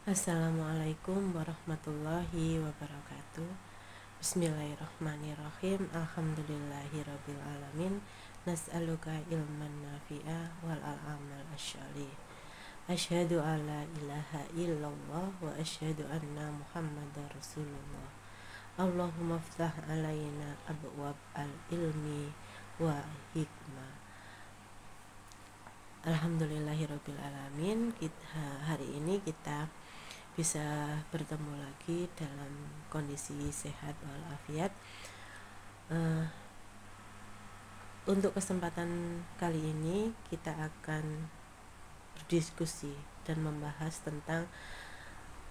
Assalamualaikum warahmatullahi wabarakatuh. Bismillahirrahmanirrahim. Alhamdulillahirabbil alamin. Nas'aluka ilman nafi'a wal amal asyalih. Asyhadu an la ilaha illallah wa asyhadu anna Muhammadar Rasulullah. Allahumma ftah alaina abwab al-ilmi wa hikmah. Alhamdulillahirabbil alamin. Hari ini kita bisa bertemu lagi dalam kondisi sehat walafiat. Untuk kesempatan kali ini kita akan berdiskusi dan membahas tentang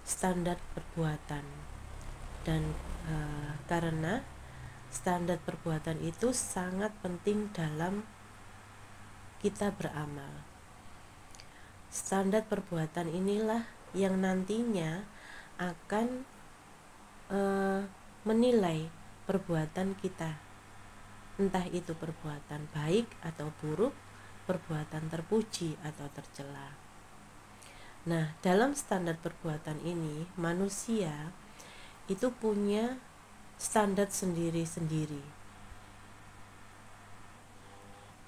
standar perbuatan dan karena standar perbuatan itu sangat penting dalam kita beramal. Standar perbuatan inilah yang nantinya akan menilai perbuatan kita, entah itu perbuatan baik atau buruk, perbuatan terpuji atau tercela. Nah, dalam standar perbuatan ini manusia itu punya standar sendiri-sendiri.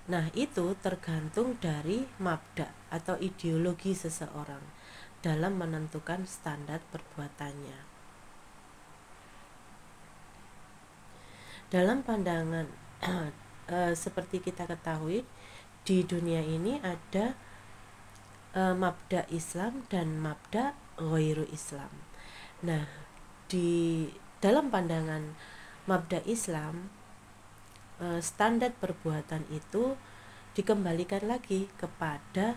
Nah, itu tergantung dari mabda atau ideologi seseorang dalam menentukan standar perbuatannya. Dalam pandangan seperti kita ketahui, di dunia ini ada mabda Islam dan mabda ghairu Islam. Nah, di dalam pandangan mabda Islam, standar perbuatan itu dikembalikan lagi kepada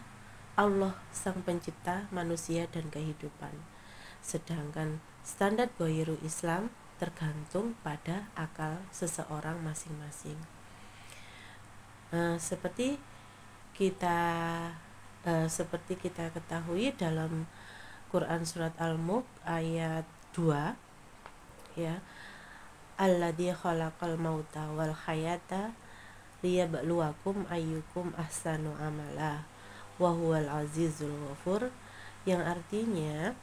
Allah sang pencipta manusia dan kehidupan. Sedangkan standar ghairu Islam tergantung pada akal seseorang masing-masing. Seperti kita ketahui dalam Quran surat Al-Mulk ayat 2, ya, alladzi khalaqal mauta wal hayata liyabluwakum ayyukum ahsanu amala wa huwal azizul ghafur, yang artinya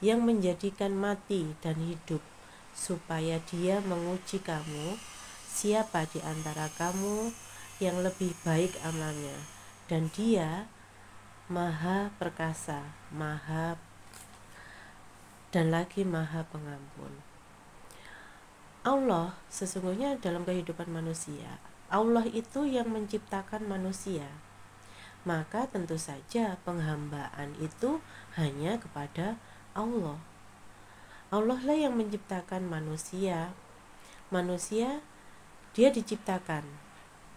yang menjadikan mati dan hidup supaya dia menguji kamu siapa di antara kamu yang lebih baik amalnya, dan dia maha perkasa, maha dan lagi maha pengampun. Allah sesungguhnya dalam kehidupan manusia, Allah itu yang menciptakan manusia, maka tentu saja penghambaan itu hanya kepada Allah. Allah lah yang menciptakan manusia. Manusia dia diciptakan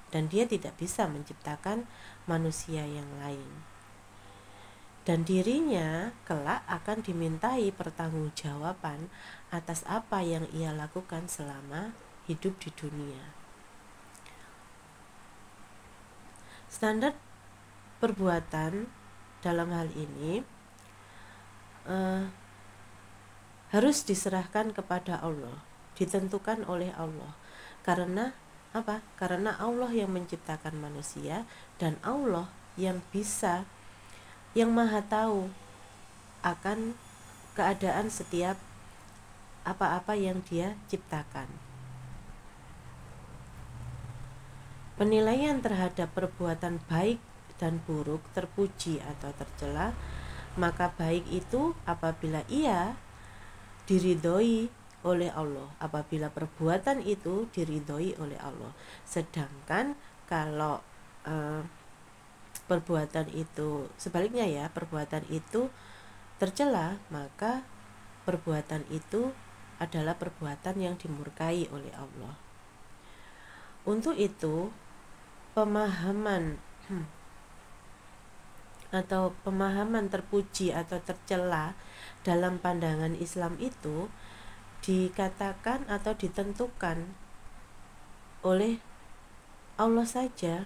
dan dia tidak bisa menciptakan manusia yang lain. Dan dirinya kelak akan dimintai pertanggungjawaban atas apa yang ia lakukan selama hidup di dunia. Standar perbuatan dalam hal ini harus diserahkan kepada Allah, ditentukan oleh Allah. Karena apa? Karena Allah yang menciptakan manusia dan Allah yang maha tahu akan keadaan setiap apa-apa yang dia ciptakan. Penilaian terhadap perbuatan baik dan buruk, terpuji atau tercela, maka baik itu apabila ia diridhoi oleh Allah, apabila perbuatan itu diridhoi oleh Allah. Sedangkan kalau perbuatan itu sebaliknya, ya, perbuatan itu tercela, maka perbuatan itu adalah perbuatan yang dimurkai oleh Allah. Untuk itu pemahaman terpuji atau tercela dalam pandangan Islam itu dikatakan atau ditentukan oleh Allah saja.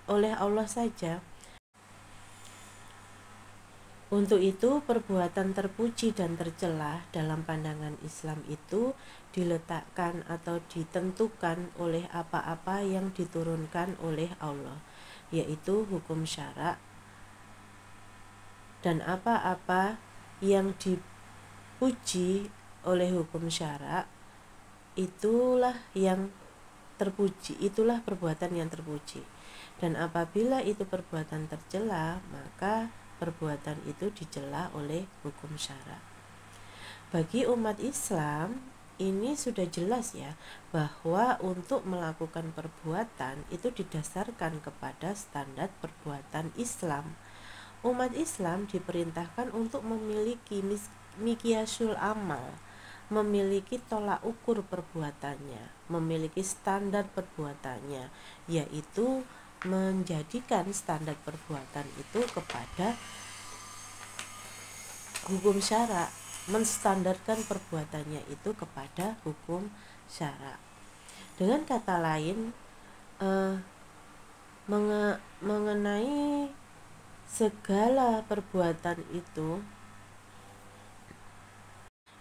Oleh Allah saja. Untuk itu, perbuatan terpuji dan tercela dalam pandangan Islam itu diletakkan atau ditentukan oleh apa-apa yang diturunkan oleh Allah, yaitu hukum syara, dan apa-apa yang dipuji oleh hukum syara itulah yang terpuji, itulah perbuatan yang terpuji. Dan apabila itu perbuatan tercela, maka perbuatan itu dicela oleh hukum syara. Bagi umat Islam ini sudah jelas ya, bahwa untuk melakukan perbuatan itu didasarkan kepada standar perbuatan Islam. Umat Islam diperintahkan untuk memiliki miqyasul amal, memiliki tolak ukur perbuatannya, memiliki standar perbuatannya, yaitu menjadikan standar perbuatan itu kepada hukum syara, menstandarkan perbuatannya itu kepada hukum syara. Dengan kata lain, mengenai segala perbuatan itu,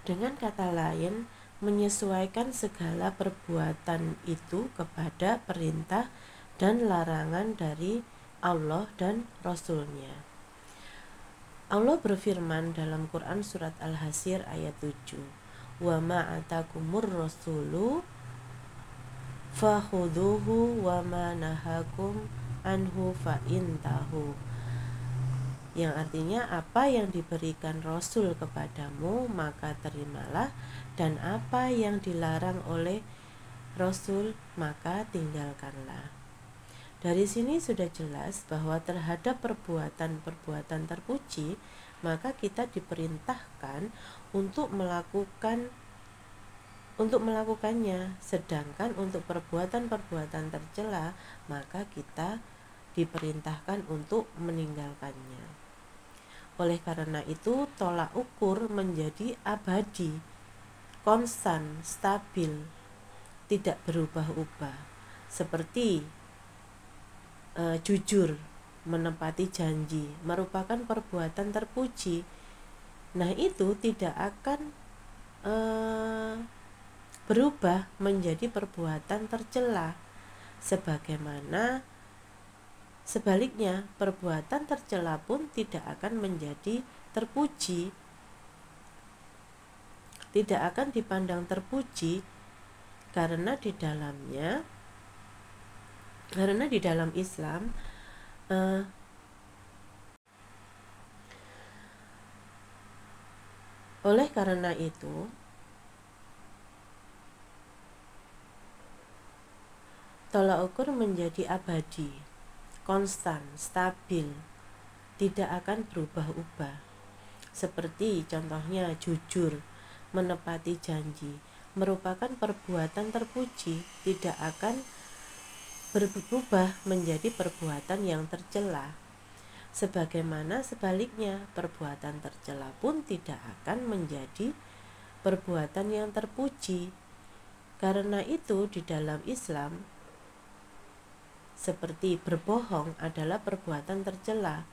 dengan kata lain, menyesuaikan segala perbuatan itu kepada perintah dan larangan dari Allah dan Rasul-Nya. Allah berfirman dalam Quran surat Al-Hasir ayat 7, "Wa ma atakumur rasulu fakhuduhu wa ma nahakum anhu fa'intahu." Yang artinya, apa yang diberikan Rasul kepadamu maka terimalah, dan apa yang dilarang oleh Rasul maka tinggalkanlah. Dari sini sudah jelas bahwa terhadap perbuatan-perbuatan terpuji, maka kita diperintahkan untuk melakukannya. Sedangkan untuk perbuatan-perbuatan tercela, maka kita diperintahkan untuk meninggalkannya. Oleh karena itu, tolak ukur menjadi abadi, konstan, stabil, tidak berubah-ubah. Seperti jujur, menepati janji, merupakan perbuatan terpuji. Nah, itu tidak akan berubah menjadi perbuatan tercela. Sebagaimana sebaliknya, perbuatan tercela pun tidak akan menjadi terpuji, tidak akan dipandang terpuji, karena di dalam Islam oleh karena itu tolak ukur menjadi abadi, konstan, stabil, tidak akan berubah-ubah. Seperti contohnya jujur, menepati janji, merupakan perbuatan terpuji, tidak akan berubah menjadi perbuatan yang tercela. Sebagaimana sebaliknya, perbuatan tercela pun tidak akan menjadi perbuatan yang terpuji. Karena itu di dalam Islam, seperti berbohong adalah perbuatan tercela,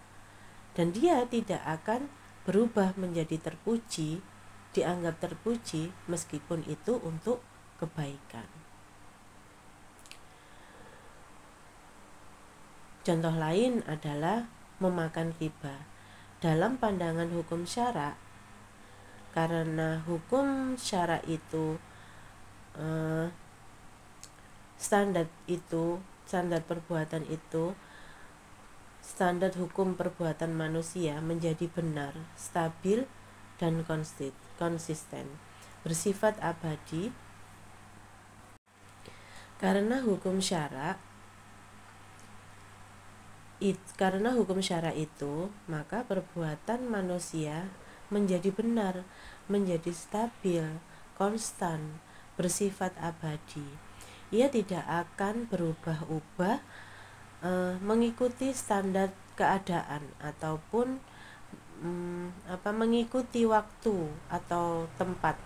dan dia tidak akan berubah menjadi terpuji, dianggap terpuji meskipun itu untuk kebaikan. Contoh lain adalah memakan riba. Dalam pandangan hukum syara, karena hukum syara itu standar perbuatan itu, standar hukum perbuatan manusia menjadi benar, stabil, dan konsisten, bersifat abadi. Karena hukum syara itu, maka perbuatan manusia menjadi benar, menjadi stabil, konstan, bersifat abadi. Ia tidak akan berubah-ubah mengikuti standar keadaan ataupun mengikuti waktu atau tempat,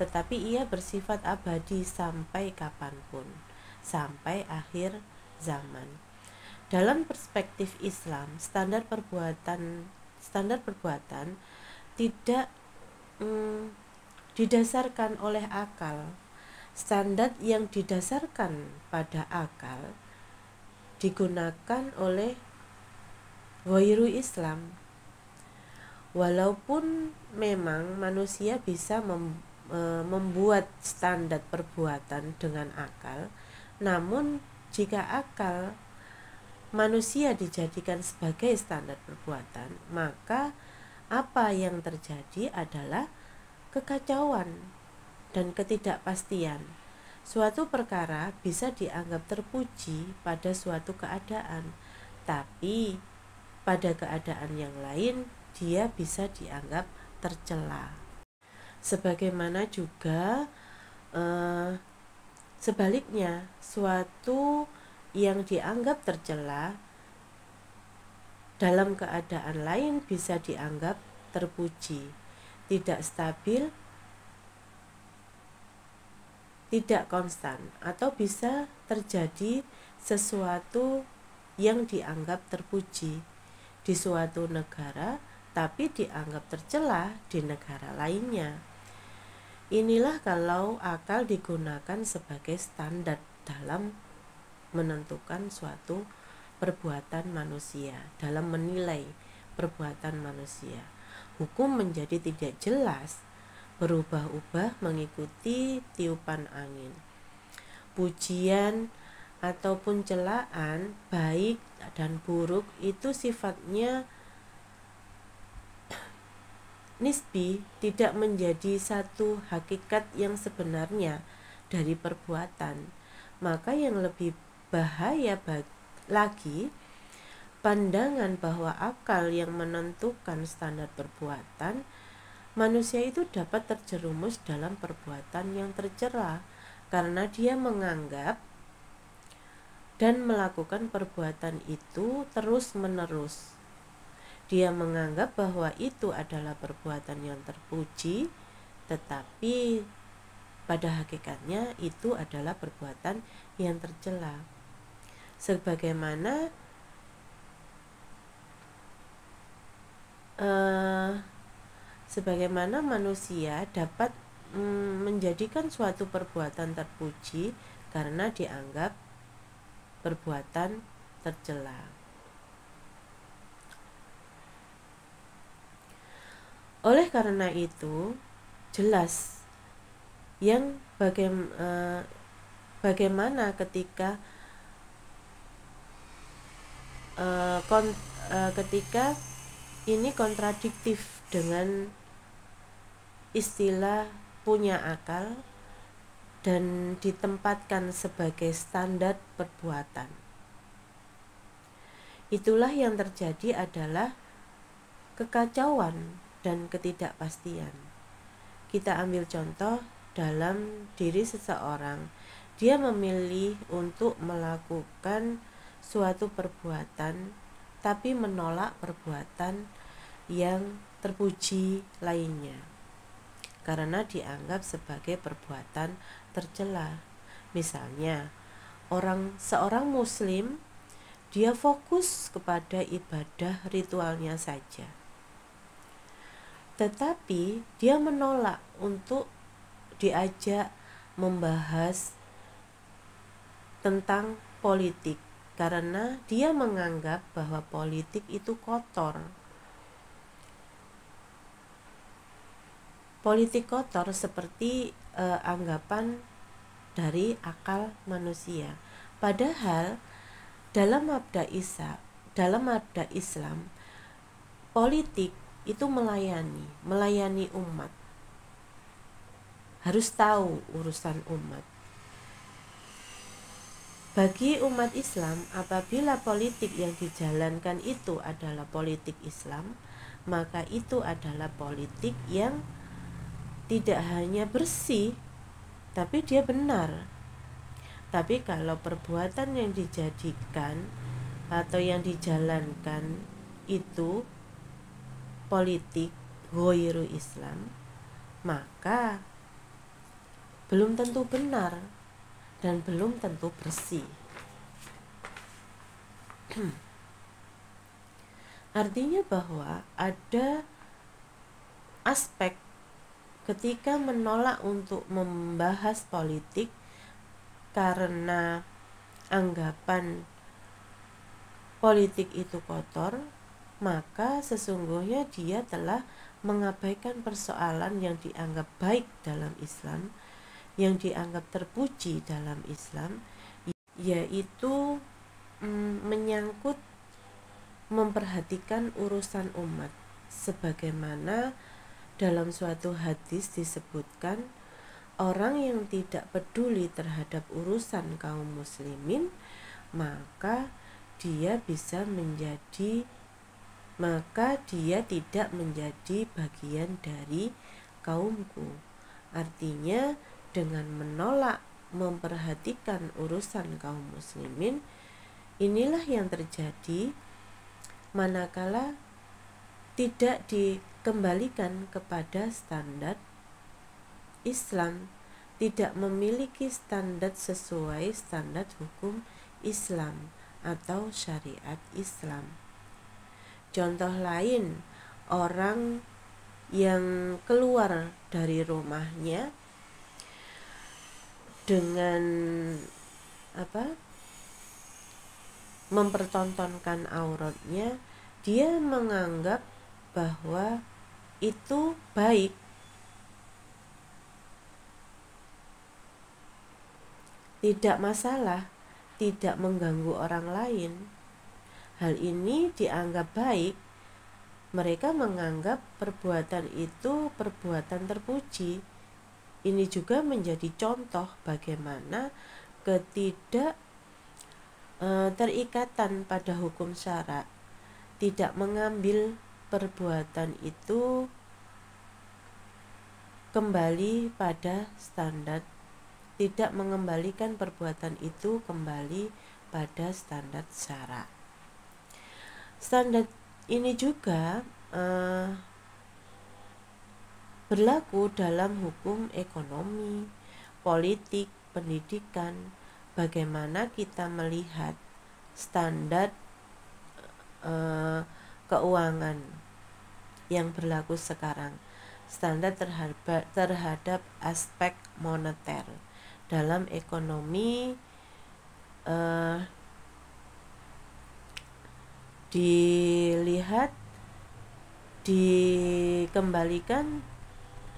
tetapi ia bersifat abadi sampai kapanpun, sampai akhir zaman. Dalam perspektif Islam, standar perbuatan standar perbuatan tidak didasarkan oleh akal. Standar yang didasarkan pada akal digunakan oleh ghairu Islam. Walaupun memang manusia bisa membuat standar perbuatan dengan akal, namun jika akal manusia dijadikan sebagai standar perbuatan, maka apa yang terjadi adalah kekacauan dan ketidakpastian. Suatu perkara bisa dianggap terpuji pada suatu keadaan, tapi pada keadaan yang lain dia bisa dianggap tercela. Sebagaimana juga sebaliknya, suatu yang dianggap tercela dalam keadaan lain bisa dianggap terpuji. Tidak stabil, tidak konstan, atau bisa terjadi sesuatu yang dianggap terpuji di suatu negara tapi dianggap tercela di negara lainnya. Inilah kalau akal digunakan sebagai standar dalam menentukan suatu perbuatan manusia, dalam menilai perbuatan manusia. Hukum menjadi tidak jelas, berubah-ubah mengikuti tiupan angin. Pujian ataupun celaan, baik dan buruk, itu sifatnya nisbi, tidak menjadi satu hakikat yang sebenarnya dari perbuatan. Maka yang lebih bahaya lagi, pandangan bahwa akal yang menentukan standar perbuatan, manusia itu dapat terjerumus dalam perbuatan yang tercela karena dia menganggap dan melakukan perbuatan itu terus-menerus. Dia menganggap bahwa itu adalah perbuatan yang terpuji, tetapi pada hakikatnya itu adalah perbuatan yang tercela. Sebagaimana manusia dapat menjadikan suatu perbuatan terpuji karena dianggap perbuatan tercela. Oleh karena itu, jelas yang bagaimana ketika ketika ini kontradiktif dengan istilah punya akal dan ditempatkan sebagai standar perbuatan. Itulah yang terjadi adalah kekacauan dan ketidakpastian. Kita ambil contoh dalam diri seseorang. Dia memilih untuk melakukan suatu perbuatan tapi menolak perbuatan yang terpuji lainnya karena dianggap sebagai perbuatan tercela. Misalnya, seorang muslim, dia fokus kepada ibadah ritualnya saja, tetapi dia menolak untuk diajak membahas tentang politik karena dia menganggap bahwa politik itu kotor. Politik kotor seperti anggapan dari akal manusia. Padahal dalam mabda Islam, politik itu melayani umat. Harus tahu urusan umat. Bagi umat Islam, apabila politik yang dijalankan itu adalah politik Islam, maka itu adalah politik yang tidak hanya bersih, tapi dia benar. Tapi kalau perbuatan yang dijadikan atau yang dijalankan itu politik ghairu Islam, maka belum tentu benar dan belum tentu bersih. Artinya bahwa ada aspek ketika menolak untuk membahas politik karena anggapan politik itu kotor, maka sesungguhnya dia telah mengabaikan persoalan yang dianggap baik dalam Islam, yang dianggap terpuji dalam Islam, yaitu menyangkut memperhatikan urusan umat, sebagaimana dalam suatu hadis disebutkan, orang yang tidak peduli terhadap urusan kaum muslimin, maka dia tidak menjadi bagian dari kaumku. Artinya dengan menolak memperhatikan urusan kaum muslimin, inilah yang terjadi manakala tidak dikembalikan kepada standar Islam, tidak memiliki standar sesuai standar hukum Islam atau syariat Islam. Contoh lain, orang yang keluar dari rumahnya dengan mempertontonkan auratnya, dia menganggap bahwa itu baik. Tidak masalah, tidak mengganggu orang lain. Hal ini dianggap baik. Mereka menganggap perbuatan itu perbuatan terpuji. Ini juga menjadi contoh bagaimana terikatan pada hukum syara, tidak mengambil perbuatan itu kembali pada standar, tidak mengembalikan perbuatan itu kembali pada standar syara. Standar ini juga berlaku dalam hukum ekonomi, politik, pendidikan. Bagaimana kita melihat standar keuangan yang berlaku sekarang, standar terhadap aspek moneter dalam ekonomi, dikembalikan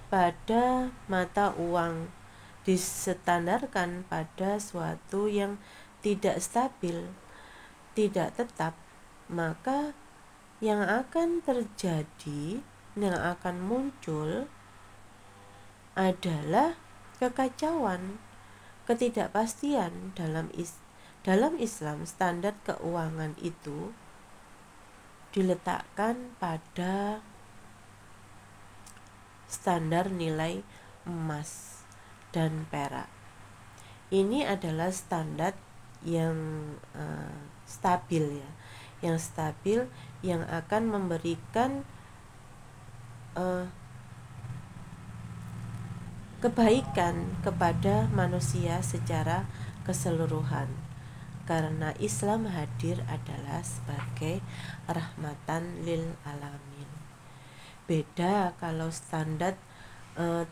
pada mata uang, distandarkan pada suatu yang tidak stabil, tidak tetap, maka yang akan terjadi, yang akan muncul adalah kekacauan, ketidakpastian. Dalam Islam, standar keuangan itu diletakkan pada standar nilai emas dan perak. Ini adalah standar yang stabil ya, yang stabil, yang akan memberikan kebaikan kepada manusia secara keseluruhan, karena Islam hadir adalah sebagai rahmatan lil alamin. Beda kalau standar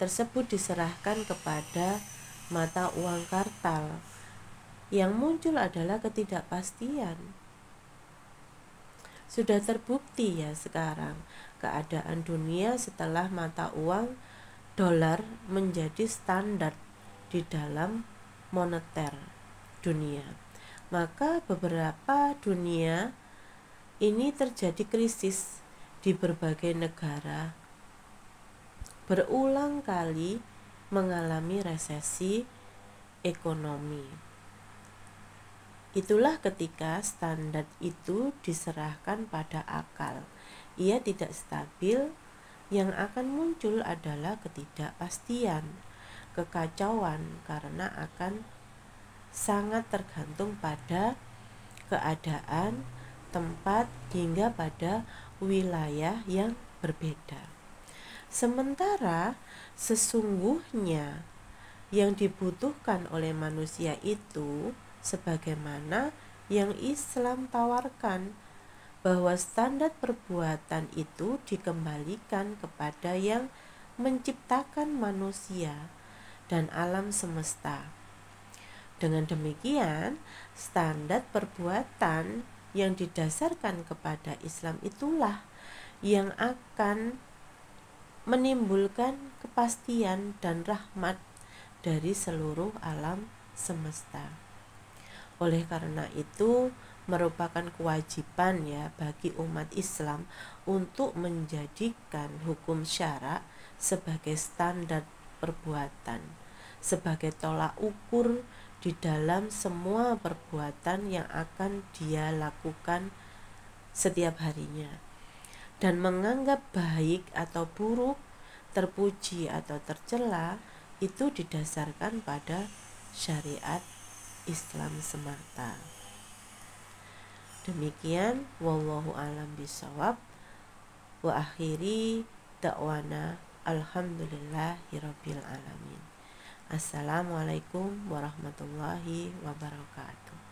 tersebut diserahkan kepada mata uang kartal, yang muncul adalah ketidakpastian. Sudah terbukti ya sekarang keadaan dunia setelah mata uang dolar menjadi standar di dalam moneter dunia, maka beberapa dunia ini terjadi krisis di berbagai negara, berulang kali mengalami resesi ekonomi. Itulah ketika standar itu diserahkan pada akal. Ia tidak stabil, yang akan muncul adalah ketidakpastian, kekacauan, karena akan sangat tergantung pada keadaan, tempat, hingga pada wilayah yang berbeda. Sementara sesungguhnya yang dibutuhkan oleh manusia itu sebagaimana yang Islam tawarkan, bahwa standar perbuatan itu dikembalikan kepada yang menciptakan manusia dan alam semesta. Dengan demikian, standar perbuatan yang didasarkan kepada Islam itulah yang akan menimbulkan kepastian dan rahmat dari seluruh alam semesta. Oleh karena itu, merupakan kewajiban ya bagi umat Islam untuk menjadikan hukum syara sebagai standar perbuatan, sebagai tolak ukur di dalam semua perbuatan yang akan dia lakukan setiap harinya, dan menganggap baik atau buruk, terpuji atau tercela itu didasarkan pada syariat Islam semata. Demikian, wallahu alam bisawab, wa akhiri da'wana alhamdulillahirabbil alamin. Assalamualaikum warahmatullahi wabarakatuh.